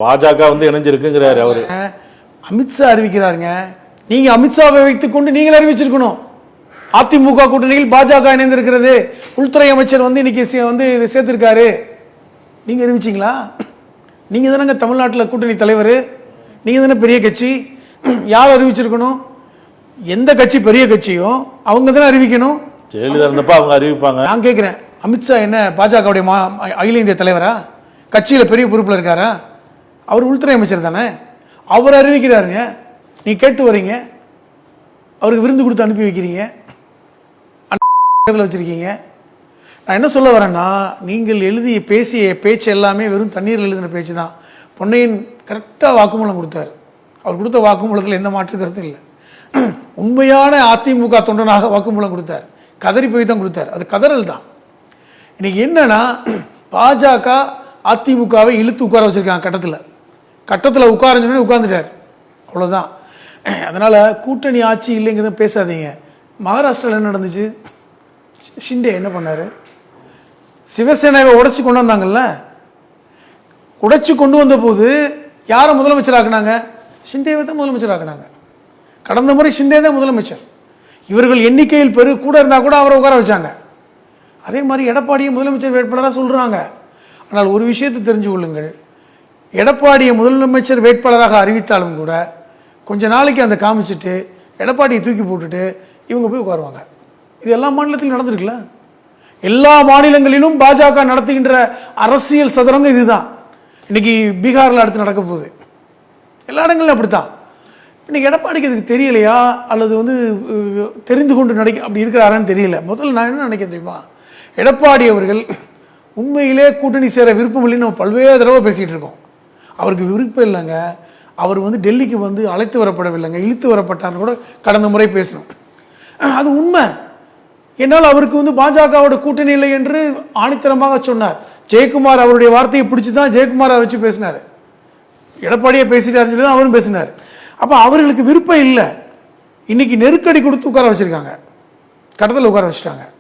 பாஜக வந்து இணைஞ்சிருக்குங்கிறாரு அவரு. அமித்ஷா அறிவிக்கிறாருங்க. நீங்க அமித்ஷாவை வைத்துக் கொண்டு நீங்கள் அறிவிச்சிருக்கணும். அதிமுக கூட்டணியில் பாஜக இணைந்திருக்கிறது, உள்துறை அமைச்சர் வந்து இன்னைக்கு வந்து இதை சேர்த்திருக்காரு. நீங்க அறிவிச்சீங்களா? நீங்க தானங்க தமிழ்நாட்டில் கூட்டணி தலைவர், நீங்க தானே பெரிய கட்சி. யார் அறிவிச்சிருக்கணும்? எந்த கட்சி பெரிய கட்சியோ அவங்க தானே அறிவிக்கணும். ஜெயலலிதா இருந்தப்ப அவங்க அறிவிப்பாங்க. நான் கேட்கிறேன், அமித்ஷா என்ன பாஜகவுடைய அகில இந்திய தலைவரா? கட்சியில பெரிய பொறுப்புல இருக்காரா? அவர் உள்துறை அமைச்சர் தானே, அவர் அறிவிக்கிறாருங்க. நீ கேட்டு வரீங்க, அவருக்கு விருந்து கொடுத்து அனுப்பி வைக்கிறீங்க, வச்சிருக்கீங்க. நான் என்ன சொல்ல வரேன்னா, நீங்கள் எழுதிய பேசிய பேச்சு எல்லாமே வெறும் தண்ணீர் எழுதின பேச்சு தான். பொன்னையன் கரெக்டாக வாக்குமூலம் கொடுத்தார். அவர் கொடுத்த வாக்குமூலத்தில் எந்த மாற்று கருத்தும் இல்லை. உண்மையான அதிமுக தொண்டனாக வாக்குமூலம் கொடுத்தார். கதறி போய் தான் கொடுத்தார். அது கதறல் தான். இன்னைக்கு என்னன்னா, பாஜக அதிமுகவை இழுத்து உட்கார வச்சிருக்காங்க. கட்டத்தில் உட்காரஞ்சோடனே உட்கார்ந்துட்டார், அவ்வளோதான். அதனால கூட்டணி ஆட்சி இல்லைங்கிறத பேசாதீங்க. மகாராஷ்டிராவில் என்ன நடந்துச்சு? ஷிண்டே என்ன பண்ணாரு? சிவசேனாவை உடைச்சு கொண்டு வந்தாங்கல்ல, உடைச்சு கொண்டு வந்த போது யாரை முதலமைச்சர் ஆக்குனாங்க? ஷிண்டேவை தான் முதலமைச்சர் ஆக்குனாங்க. கடந்த முறை ஷிண்டே தான் முதலமைச்சர். இவர்கள் எண்ணிக்கையில் கூட இருந்தால் கூட அவரை உட்கார வச்சாங்க. அதே மாதிரி எடப்பாடியை முதலமைச்சர் வேட்பாளராக சொல்றாங்க. ஆனால் ஒரு விஷயத்தை தெரிஞ்சு கொள்ளுங்கள், எடப்பாடியை முதலமைச்சர் வேட்பாளராக அறிவித்தாலும் கூட கொஞ்ச நாளைக்கு அந்த காமிச்சிட்டு எடப்பாடியை தூக்கி போட்டுட்டு இவங்க போய் உட்காருவாங்க. இது எல்லா மாநிலத்திலும் நடந்திருக்குல்ல. எல்லா மாநிலங்களிலும் பாஜக நடத்துகின்ற அரசியல் சதுரங்க இதுதான். இன்னைக்கு பீகாரில் அடுத்து நடக்க போகுது. எல்லா இடங்களிலும் அப்படித்தான். இன்னைக்கு எடப்பாடிக்கு இதுக்கு தெரியலையா, அல்லது வந்து தெரிந்து கொண்டு அப்படி இருக்கிறாரான்னு தெரியல. முதல்ல நான் என்ன நினைக்கிறேன் தெரியுமா, எடப்பாடி அவர்கள் உண்மையிலே கூட்டணி சேர விருப்பம் இல்லைன்னு நம்ம பல்வேறு தடவை பேசிகிட்டு இருக்கோம். அவருக்கு விருப்பம் இல்லைங்க. அவர் வந்து டெல்லிக்கு வந்து அழைத்து வரப்படவில்லைங்க, இழுத்து வரப்பட்டார்னு கூட கடந்த முறை பேசணும். அது உண்மை. என்னால் அவருக்கு வந்து பாஜகவோட கூட்டணி இல்லை என்று ஆணித்தரமாக சொன்னார். ஜெயக்குமார் அவருடைய வார்த்தையை பிடிச்சி தான் ஜெயக்குமாரை வச்சு பேசினார். எடப்பாடியை பேசிட்டாருன்னு சொல்லி தான் அவரும் பேசினார். அப்போ அவர்களுக்கு விருப்பம் இல்லை. இன்னைக்கு நெருக்கடி கொடுத்து உட்கார வச்சிருக்காங்க, கட்டத்தில் உட்கார வச்சுட்டாங்க.